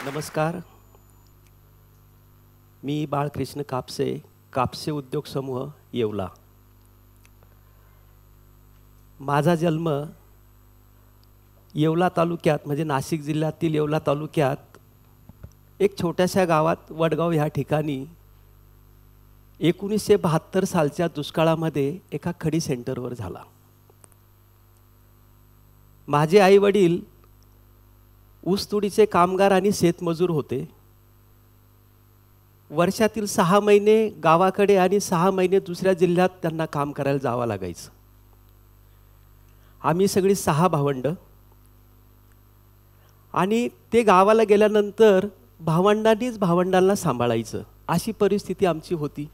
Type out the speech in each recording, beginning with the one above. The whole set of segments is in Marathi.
नमस्कार. मी बाळकृष्ण कापसे, कापसे उद्योग समूह येवला. माझा जन्म येवला तालुक्यात म्हणजे नाशिक जिल्ह्यातील येवला तालुक्यात एक छोट्याशा गावात वडगाव ह्या ठिकाणी 1972 सालच्या दुष्काळामध्ये एका खडी सेंटरवर झाला. माझे आई वडील ऊसतोडीचे कामगार आणि शेतमजूर होते. वर्षातील 6 महिने गावाकडे आणि 6 महिने दुसऱ्या जिल्ह्यात त्यांना काम करायला जावं लागायचं. आम्ही सगळी 6 भावंड आणि ते गावाला गेल्यानंतर भावंडांनीच भावंडांना सांभाळायचं अशी परिस्थिती आमची होती.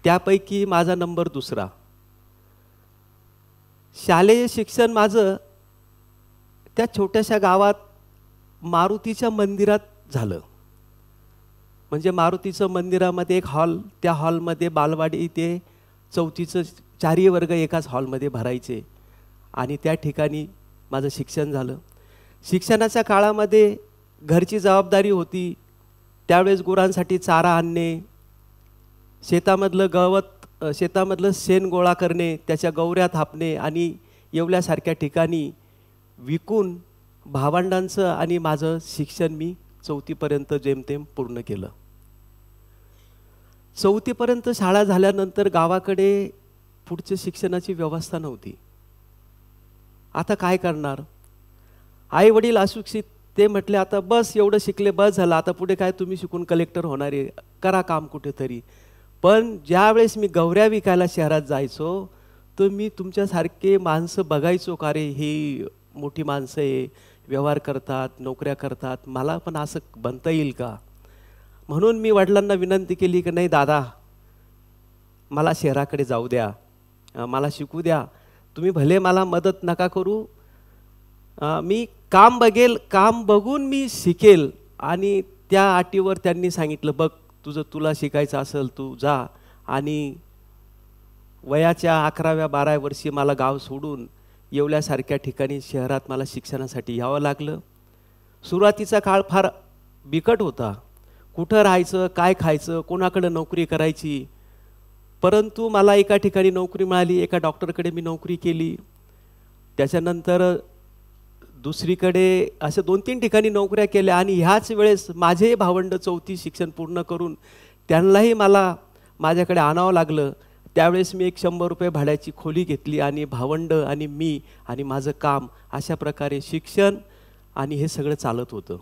त्यापैकी माझा नंबर 2. शालेय शिक्षण माझं त्या छोट्याशा गावात मारुतीच्या मंदिरात झालं. म्हणजे मारुतीचं मंदिरामध्ये एक हॉल, त्या हॉलमध्ये बालवाडी ते 4थीचं 4ही वर्ग एकाच हॉलमध्ये भरायचे आणि त्या ठिकाणी माझं शिक्षण झालं. शिक्षणाच्या काळामध्ये घरची जबाबदारी होती. त्यावेळेस गुरांसाठी चारा आणणे, शेतामधलं गवत, शेतामधलं शेण गोळा करणे, त्याच्या गवऱ्या थापणे आणि येवल्यासारख्या ठिकाणी विकून भावंडांचं आणि माझं शिक्षण मी 4थीपर्यंत जेमतेम पूर्ण केलं. 4थीपर्यंत शाळा झाल्यानंतर गावाकडे पुढच्या शिक्षणाची व्यवस्था नव्हती. आता काय करणार? आई वडील अशिक्षित, ते म्हटले आता बस एवढं शिकले बस झालं, आता पुढे काय तुम्ही शिकून कलेक्टर होणार आहे, करा काम कुठेतरी. पण ज्यावेळेस मी गवऱ्या विकायला शहरात जायचो तर मी तुमच्यासारखे माणसं बघायचो का रे, ही मोठी माणसं आहे, व्यवहार करतात, नोकऱ्या करतात, मला पण असं बनता येईल का? म्हणून मी वडिलांना विनंती केली की नाही दादा, मला शहराकडे जाऊ द्या, मला शिकू द्या, तुम्ही भले मला मदत नका करू, मी काम बघेल, काम बघून मी शिकेल. आणि त्या अटीवर त्यांनी सांगितलं बघ तुला शिकायचं असेल तू जा. आणि वयाच्या 11व्या 12व्या वर्षी मला गाव सोडून येवल्यासारख्या ठिकाणी शहरात मला शिक्षणासाठी यावं लागलं. सुरुवातीचा काळ फार बिकट होता. कुठं राहायचं, काय खायचं, कोणाकडे नोकरी करायची. परंतु मला एका ठिकाणी नोकरी मिळाली, एका डॉक्टरकडे मी नोकरी केली. त्याच्यानंतर दुसरीकडे अशा 2-3 ठिकाणी नोकऱ्या केल्या आणि ह्याच वेळेस माझे भावंड 4थी शिक्षण पूर्ण करून त्यांनाही मला माझ्याकडे आणावं लागलं. त्यावेळेस मी एक 100 रुपये भाड्याची खोली घेतली आणि भावंड आणि मी आणि माझं काम अशा प्रकारे शिक्षण आणि हे सगळं चालत होतं.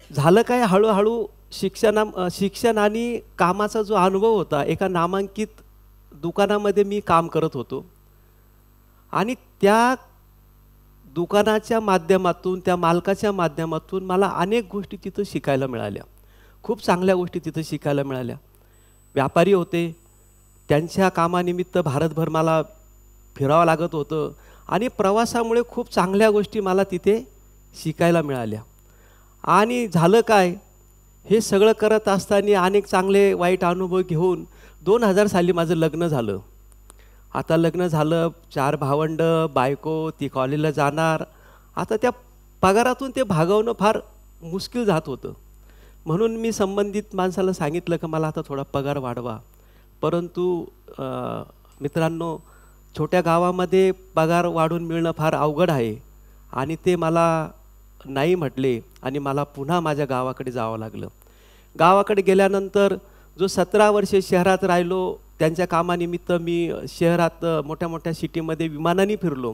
झालं काय, हळूहळू शिक्षण आणि कामाचा जो अनुभव होता, एका नामांकित दुकानामध्ये मी काम करत होतो आणि त्या दुकानाच्या माध्यमातून, त्या मालकाच्या माध्यमातून मला अनेक गोष्टी तिथं शिकायला मिळाल्या. खूप चांगल्या गोष्टी तिथं शिकायला मिळाल्या. व्यापारी होते, त्यांच्या कामानिमित्त भारतभर मला फिरावं लागत होतं आणि प्रवासामुळे खूप चांगल्या गोष्टी मला तिथे शिकायला मिळाल्या. आणि झालं काय, हे सगळं करत असताना अनेक चांगले वाईट अनुभव घेऊन 2000 साली माझं लग्न झालं. आता लग्न झालं, 4 भावंड, बायको, ती कॉलेजला जाणार. आता त्या पगारातून ते भागवणं फार मुश्किल जात होतं. म्हणून मी संबंधित माणसाला सांगितलं की मला आता थोडा पगार वाढवा. परंतु मित्रांनो, छोट्या गावामध्ये पगार वाढून मिळणं फार अवघड आहे आणि ते मला नाही म्हटले आणि मला पुन्हा माझ्या गावाकडे जावं लागलं. गावाकडे गेल्यानंतर जो 17 वर्षे शहरात राहिलो, त्यांच्या कामानिमित्त मी शहरात मोठ्या मोठ्या सिटीमध्ये विमानाने फिरलो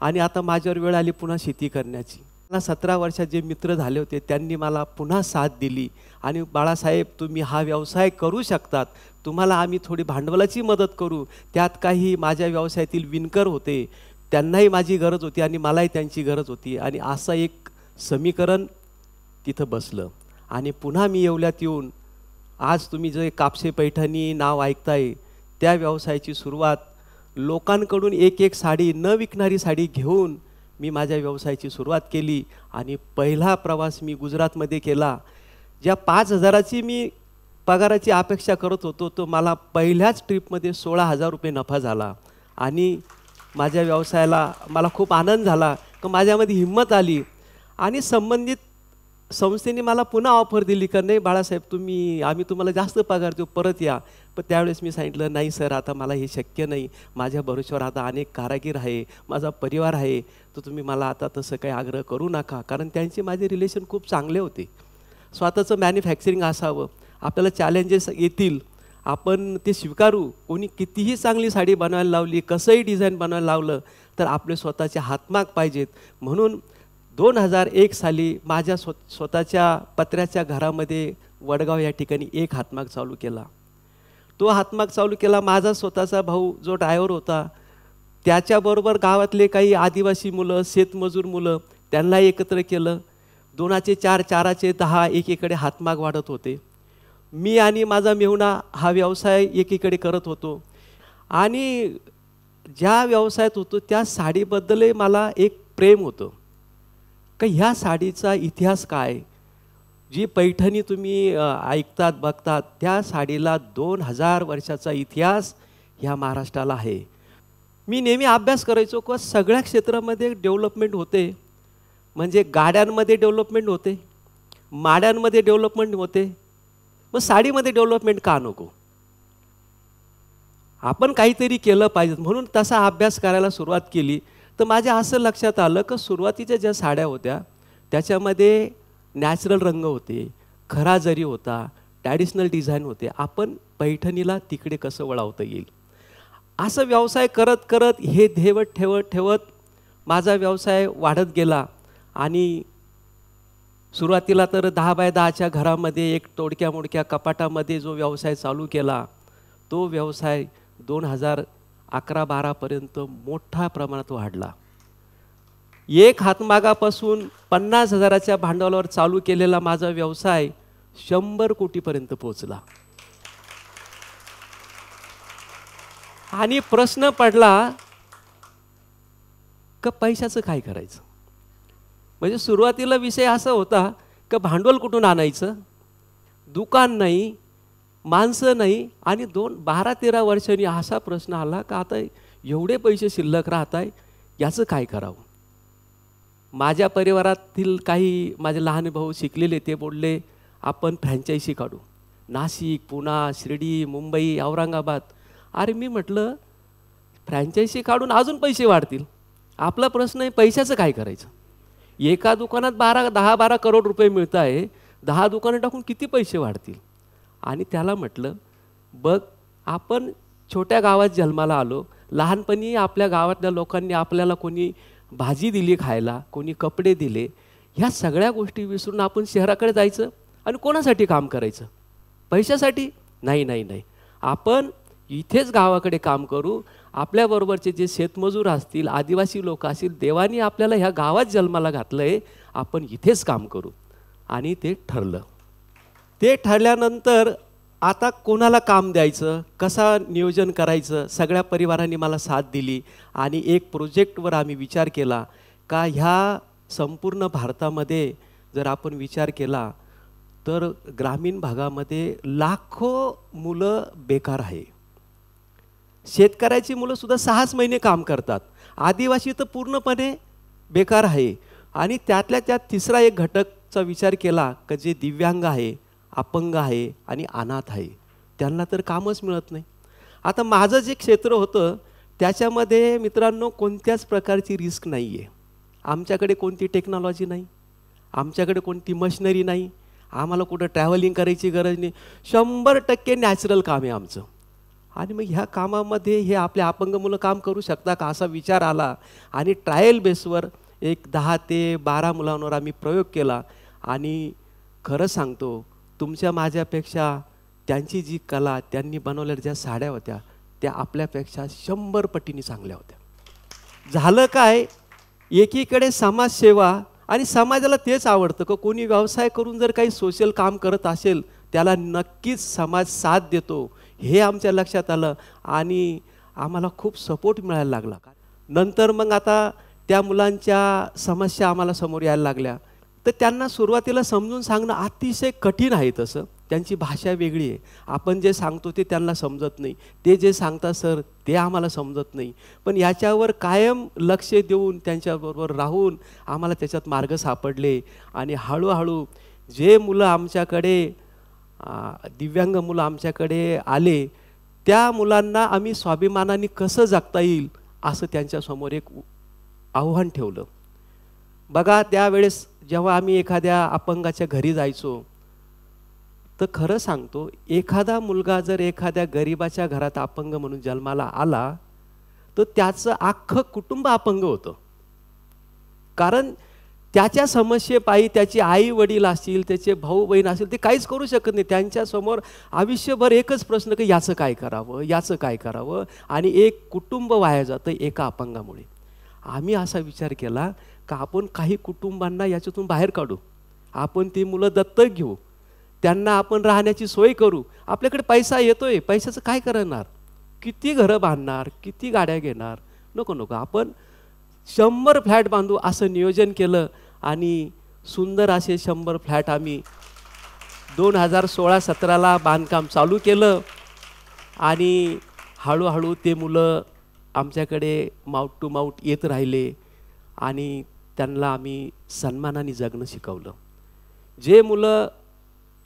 आणि आता माझ्यावर वेळ आली पुन्हा शेती करण्याची. मला 17 वर्षात जे मित्र झाले होते त्यांनी मला पुन्हा साथ दिली आणि बाळासाहेब तुम्ही हा व्यवसाय करू शकतात, तुम्हाला आम्ही थोडी भांडवलाची मदत करू. त्यात काही माझ्या व्यवसायातील विणकर होते, त्यांनाही माझी गरज होती आणि मलाही त्यांची गरज होती आणि असं एक समीकरण तिथं बसलं. आणि पुन्हा मी येवल्यात येऊन आज तुम्ही जे कापसे पैठणी नाव ऐकताय त्या व्यवसायाची सुरुवात लोकांकडून एक साडी, न विकणारी साडी घेऊन मी माझ्या व्यवसायाची सुरुवात केली. आणि पहिला प्रवास मी गुजरातमध्ये केला. ज्या 5000ची मी पगाराची अपेक्षा करत होतो तो मला पहिल्याच ट्रिपमध्ये 16,000 रुपये नफा झाला. आणि माझ्या व्यवसायाला मला खूप आनंद झाला की माझ्यामध्ये हिंमत आली आणि संबंधित संस्थेने मला पुन्हा ऑफर दिली का नाही बाळासाहेब आम्ही तुम्हाला जास्त पगार देऊ, परत या. पण त्यावेळेस मी सांगितलं नाही सर, आता मला हे शक्य नाही, माझ्या भरोश्यावर आता अनेक कारागीर आहे, माझा परिवार आहे, तर तुम्ही मला आता तसं काही आग्रह करू नका. कारण त्यांचे माझे रिलेशन खूप चांगले होते. स्वतःचं मॅन्युफॅक्चरिंग असावं, आपल्याला चॅलेंजेस येतील, आपण ते स्वीकारू. कोणी कितीही चांगली साडी बनवायला लावली, कसंही डिझाईन बनवायला लावलं, तर आपले स्वतःचे हातमाग पाहिजेत. म्हणून 2001 साली माझ्या स्वतःच्या पत्र्याच्या घरामध्ये वडगाव या ठिकाणी एक हातमाग चालू केला. तो हातमाग चालू केला. माझा स्वतःचा भाऊ जो ड्रायव्हर होता, त्याच्याबरोबर गावातले काही आदिवासी मुलं, शेतमजूर मुलं, त्यांना एकत्र केलं. 2चे 4, 4चे 10 एकीकडे हातमाग वाढत होते. मी आणि माझा मेहुणा हा व्यवसाय एकीकडे करत होतो. आणि ज्या व्यवसायात होतो त्या साडीबद्दलही मला एक प्रेम होतं का ह्या साडीचा इतिहास काय. जी पैठणी तुम्ही ऐकतात बघतात, त्या साडीला 2000 वर्षाचा इतिहास ह्या महाराष्ट्राला आहे. मी नेहमी अभ्यास करायचो की सगळ्या क्षेत्रामध्ये डेव्हलपमेंट होते. म्हणजे गाड्यांमध्ये डेव्हलपमेंट होते, माड्यांमध्ये डेव्हलपमेंट होते, मग साडीमध्ये डेव्हलपमेंट का नको. आपण काहीतरी केलं पाहिजे. म्हणून तसा अभ्यास करायला सुरुवात केली. तर माझ्या असं लक्षात आलं की सुरुवातीच्या ज्या साड्या होत्या त्याच्यामध्ये नॅचरल रंग होते, खरा जरी होता, ट्रॅडिशनल डिझाईन होते. आपण पैठणीला तिकडे कसं वळवता येईल, असं व्यवसाय करत करत हे ठेवत माझा व्यवसाय वाढत गेला. आणि सुरुवातीला तर 10 बाय 10च्या घरामध्ये एक तोडक्या मोडक्या कपाटामध्ये जो व्यवसाय चालू केला, तो व्यवसाय 2011-12 पर्यंत मोठ्या प्रमाणात वाढला. एक हातमागापासून 50,000च्या भांडवलावर चालू केलेला माझा व्यवसाय 100 कोटीपर्यंत पोहोचला. आणि प्रश्न पडला का पैशाचं काय करायचं. म्हणजे सुरुवातीला विषय असा होता का भांडवल कुठून आणायचं, दुकान नाही, माणसं नाही. आणि 12-13 वर्षांनी असा प्रश्न आला का आता एवढे पैसे शिल्लक राहत आहे, याचं काय करावं. माझ्या परिवारातील काही माझे लहान भाऊ शिकलेले, ते बोलले आपण फ्रँचायझी काढू, नाशिक, पुणे, शिर्डी, मुंबई, औरंगाबाद. अरे मी म्हटलं फ्रँचायझी काढून अजून पैसे वाढतील, आपला प्रश्न आहे पैशाचं काय करायचं. एका दुकानात 10-12 करोड रुपये मिळत आहे, 10 दुकानं टाकून किती पैसे वाढतील. आणि त्याला म्हटलं बघ, आपण छोट्या गावात जन्माला आलो, लहानपणी आपल्या गावातल्या लोकांनी आपल्याला कोणी भाजी दिली खायला, कोणी कपडे दिले, ह्या सगळ्या गोष्टी विसरून आपण शहराकडे जायचं आणि कोणासाठी काम करायचं, पैशासाठी नाही नाही नाही. आपण इथेच गावाकडे काम करू. आपल्याबरोबरचे जे शेतमजूर असतील, आदिवासी लोक असतील, देवानी आपल्याला ह्या गावात जन्माला घातलं आहे, आपण इथेच काम करू. आणि ते ठरलं. ते ठरल्यानंतर आता कोणाला काम द्यायचं, कसा नियोजन करायचं, सगळ्या परिवारांनी मला साथ दिली. आणि एक प्रोजेक्टवर आम्ही विचार केला का ह्या संपूर्ण भारतामध्ये जर आपण विचार केला तर ग्रामीण भागामध्ये लाखो मुलं बेकार आहे. शेतकऱ्याची मुलंसुद्धा 6 महिने काम करतात, आदिवासी तर पूर्णपणे बेकार आहे. आणि त्यातल्या त्यात तिसरा एक घटकचा विचार केला का जे दिव्यांग आहे, अपंग आहे आणि अनाथ आहे, त्यांना तर कामच मिळत नाही. आता माझं जे क्षेत्र होतं त्याच्यामध्ये मित्रांनो कोणत्याच प्रकारची रिस्क नाही आहे. आमच्याकडे कोणती टेक्नॉलॉजी नाही, आमच्याकडे कोणती मशिनरी नाही, आम्हाला कुठं ट्रॅव्हलिंग करायची गरज नाही. 100% नॅचरल काम आहे आमचं. आणि मग ह्या कामामध्ये हे आपले अपंग मुलं काम करू शकता का असा विचार आला. आणि ट्रायल बेसवर एक 10 ते 12 मुलांवर आम्ही प्रयोग केला. आणि खरं सांगतो तुमच्या माझ्यापेक्षा त्यांची जी कला, त्यांनी बनवलेल्या ज्या साड्या होत्या त्या आपल्यापेक्षा 100 पटीने चांगल्या होत्या. झालं काय, एकीकडे समाजसेवा आणि समाजाला तेच आवडतं की कोणी व्यवसाय करून जर काही सोशल काम करत असेल त्याला नक्कीच समाज साथ देतो, हे आमच्या लक्षात आलं. आणि आम्हाला खूप सपोर्ट मिळायला लागला. नंतर मग आता त्या मुलांच्या समस्या आम्हाला समोर यायला लागल्या. तर त्यांना सुरुवातीला समजून सांगणं अतिशय कठीण आहे. तसं त्यांची भाषा वेगळी आहे, आपण जे सांगतो ते त्यांना समजत नाही, ते जे सांगतात सर ते आम्हाला समजत नाही. पण याच्यावर कायम लक्ष देऊन त्यांच्याबरोबर राहून आम्हाला त्याच्यात मार्ग सापडले. आणि हळूहळू जे मुलं आमच्याकडे दिव्यांग मुलं आमच्याकडे आले, त्या मुलांना आम्ही स्वाभिमानाने कसं जगता येईल असं त्यांच्यासमोर एक आव्हान ठेवलं. बघा, त्यावेळेस जेव्हा आम्ही एखाद्या अपंगाच्या घरी जायचो, तर खरं सांगतो, एखादा मुलगा जर एखाद्या गरिबाच्या घरात अपंग म्हणून जन्माला आला, तर त्याचं अख्खं कुटुंब अपंग होतं. कारण त्याच्या समस्येपायी त्याची आई वडील असतील, त्याचे भाऊ बहीण असतील, ते काहीच करू शकत नाही. त्यांच्यासमोर आयुष्यभर एकच प्रश्न की याचं काय करावं, याचं काय करावं, आणि एक कुटुंब वाया जातं एका अपंगामुळे. आम्ही असा विचार केला का आपण काही कुटुंबांना याच्यातून बाहेर काढू, आपण ती मुलं दत्तक घेऊ, त्यांना आपण राहण्याची सोय करू. आपल्याकडे पैसा येतोय, पैशाचं काय करणार, किती घरं बांधणार, किती गाड्या घेणार, नको नको, आपण 100 फ्लॅट बांधू असं नियोजन केलं. आणि सुंदर असे 100 फ्लॅट आम्ही 2016-17ला बांधकाम चालू केलं. आणि हळूहळू ते मुलं आमच्याकडे माउट टू माउट येत राहिले आणि त्यांना आम्ही सन्मानाने जगणं शिकवलं. जे मुलं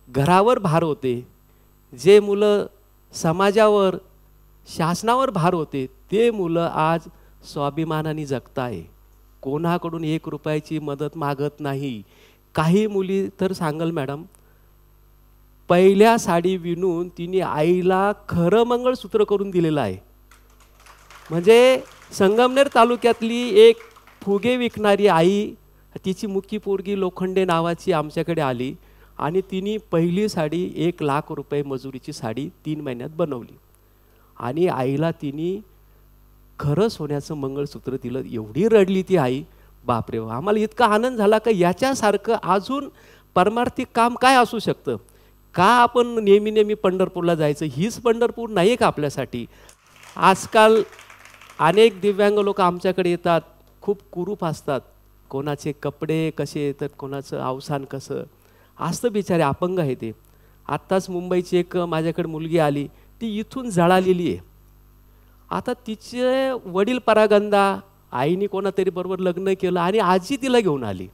घरावर भार होते, जे मुलं समाजावर शासनावर भार होते, ते मुलं आज स्वाभिमानाने जगताय. कोणाकडून 1 रुपयाची मदत मागत नाही. काही मुली तर सांगल मॅडम, पहिल्या साडी विणून तिने आईला खरं मंगळसूत्र करून दिलेलं आहे. म्हणजे संगमनेर तालुक्यातली एक फुगे विकणारी आई, तिची मुकी पोरगी लोखंडे नावाची आमच्याकडे आली आणि तिने पहिली साडी 1 लाख रुपये मजुरीची साडी 3 महिन्यात बनवली. आणि आईला तिने खरं सोन्याचं मंगळसूत्र दिलं. एवढी रडली ती आई, बापरे. आम्हाला इतका आनंद झाला का याच्यासारखं अजून परमार्थिक काम काय असू शकतं. का आपण नेहमी नेहमी पंढरपूरला जायचं, हीच पंढरपूर नाही का आपल्यासाठी. आजकाल अनेक दिव्यांग लोक आमच्याकडे येतात, खूप कुरूप असतात, कोणाचे कपडे कसे, तर कोणाचं अवसान कसं असतं, बिचारे अपंग आहे ते. आत्ताच मुंबईची एक माझ्याकडे मुलगी आली, ती इथून जळालेली आहे. आता तिचे वडील परागंदा, आईने कोणातरी बरोबर लग्न केलं आणि आजी तिला घेऊन आली.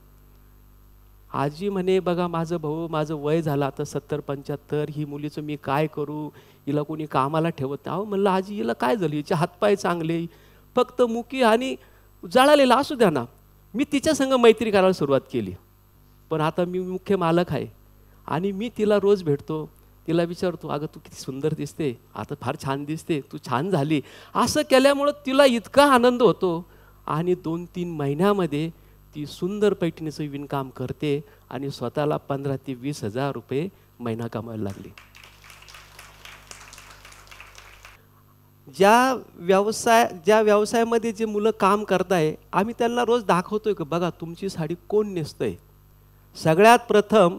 आजी म्हणे, बघा माझं भाऊ, माझं वय झालं आता 70-75, ही मुलीचं मी काय करू, हिला कोणी कामाला ठेवत नाही. अहो म्हणलं, आजी हिला काय झालं, हिचे हातपाय चांगले, फक्त मुकी आणि जळालेला असू द्या ना. मी तिच्या संग मैत्री करायला सुरुवात केली. पण आता मी मुख्य मालक आहे आणि मी तिला रोज भेटतो, तिला विचारतो, अगं तू किती सुंदर दिसते, आता फार छान दिसते, तू छान झाली. असं केल्यामुळं तिला इतका आनंद होतो आणि 2-3 महिन्यामध्ये ती सुंदर पैठणीचं विणकाम करते आणि स्वतःला 15,000 ते 20,000 रुपये महिना कमवायला लागली. ज्या व्यवसायामध्ये जे मुलं काम करताय, आम्ही त्यांना रोज दाखवतोय की बघा तुमची साडी कोण नेसतंय. सगळ्यात प्रथम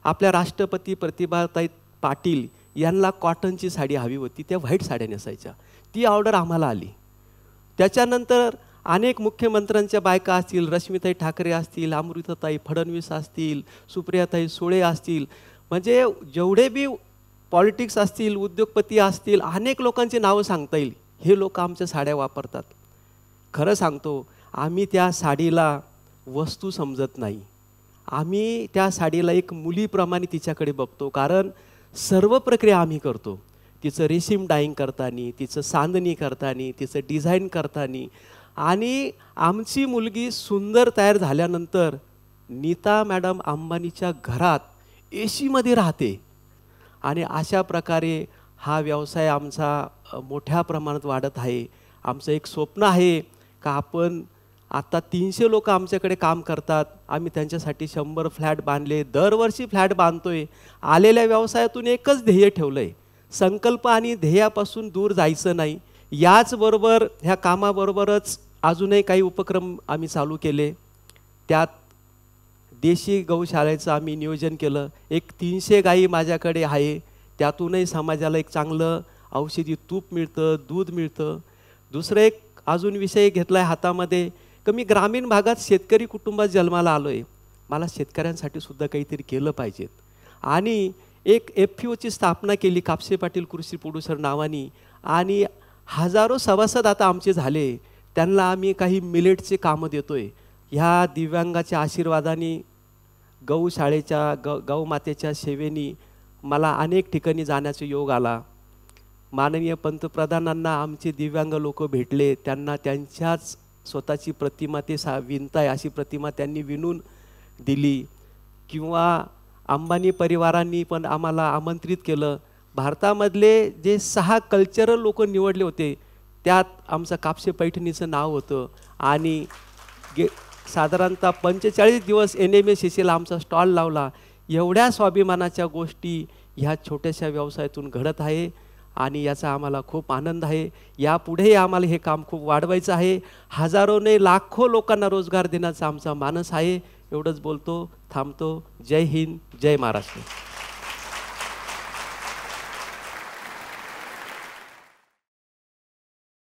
आपल्या राष्ट्रपती प्रतिभाताई पाटील यांना कॉटनची साडी हवी होती, त्या व्हाईट साड्या नेसायच्या. ती ऑर्डर आम्हाला आली. त्याच्यानंतर अनेक मुख्यमंत्र्यांच्या बायका असतील, रश्मीताई ठाकरे असतील, अमृताताई फडणवीस असतील, सुप्रियाताई सुळे असतील, म्हणजे जेवढे बी पॉलिटिक्स असतील, उद्योगपती असतील, अनेक लोकांची नावं सांगता येईल. हे लोक आमच्या साड्या वापरतात. खरं सांगतो, आम्ही त्या साडीला वस्तू समजत नाही, आम्ही त्या साडीला एक मुलीप्रमाणे तिच्याकडे बघतो. कारण सर्व प्रक्रिया आम्ही करतो. तिचं रेशीम डाईंग करताना, तिचं सांधणी करताना, तिचं डिझाईन करताना. आणि आमची मुलगी सुंदर तयार झाल्यानंतर नीता मॅडम अंबानीच्या घरात AC मध्ये राहते. आणि अशा प्रकारे हा व्यवसाय आमचा मोठ्या प्रमाणात वाढत आहे. आमचं एक स्वप्न आहे का आपण आता 300 लोक आमच्याकडे काम करतात, आम्ही त्यांच्यासाठी 100 फ्लॅट बांधले, दरवर्षी फ्लॅट बांधतोय. आलेल्या व्यवसायातून एकच ध्येय ठेवलं आहे, संकल्प आणि ध्येयापासून दूर जायचं नाही. याचबरोबर ह्या कामाबरोबरच अजूनही काही उपक्रम आम्ही चालू केले. त्यात देशी गौशाळेचं आम्ही नियोजन केलं. एक 300 गायी माझ्याकडे आहे, त्यातूनही समाजाला एक चांगलं औषधी तूप मिळतं, दूध मिळतं. दुसरं एक अजून विषय घेतला आहे हातामध्ये की मी ग्रामीण भागात शेतकरी कुटुंबात जन्माला आलो आहे, मला शेतकऱ्यांसाठी सुद्धा काहीतरी केलं पाहिजेत. आणि एक FPOची स्थापना केली, कापसे पाटील कृषी प्रोड्युसर नावानी. आणि हजारो सभासद आता आमचे झाले. त्यांना आम्ही काही मिलेटचे कामं देतोय. ह्या दिव्यांगाच्या आशीर्वादाने गौशाळेच्या गौमातेच्या सेवेनी मला अनेक ठिकाणी जाण्याचा योग आला. माननीय पंतप्रधानांना आमचे दिव्यांग लोक भेटले, त्यांना त्यांच्याच स्वतःची प्रतिमा ते विणताय अशी प्रतिमा त्यांनी विणून दिली. किंवा अंबानी परिवारांनी पण आम्हाला आमंत्रित केलं. भारतामधले जे 6 कल्चरल लोक निवडले होते त्यात आमचं कापसे पैठणीचं नाव होतं. आणि साधारणतः 45 दिवस NMSCCला आमचा स्टॉल लावला. एवढ्या स्वाभिमानाच्या गोष्टी ह्या छोट्याशा व्यवसायातून घडत आहे आणि याचा आम्हाला खूप आनंद आहे. यापुढेही आम्हाला हे काम खूप वाढवायचं आहे. हजारोने लाखो लोकांना रोजगार देण्याचा आमचा मानस आहे. एवढंच बोलतो, थांबतो. जय हिंद, जय महाराष्ट्र.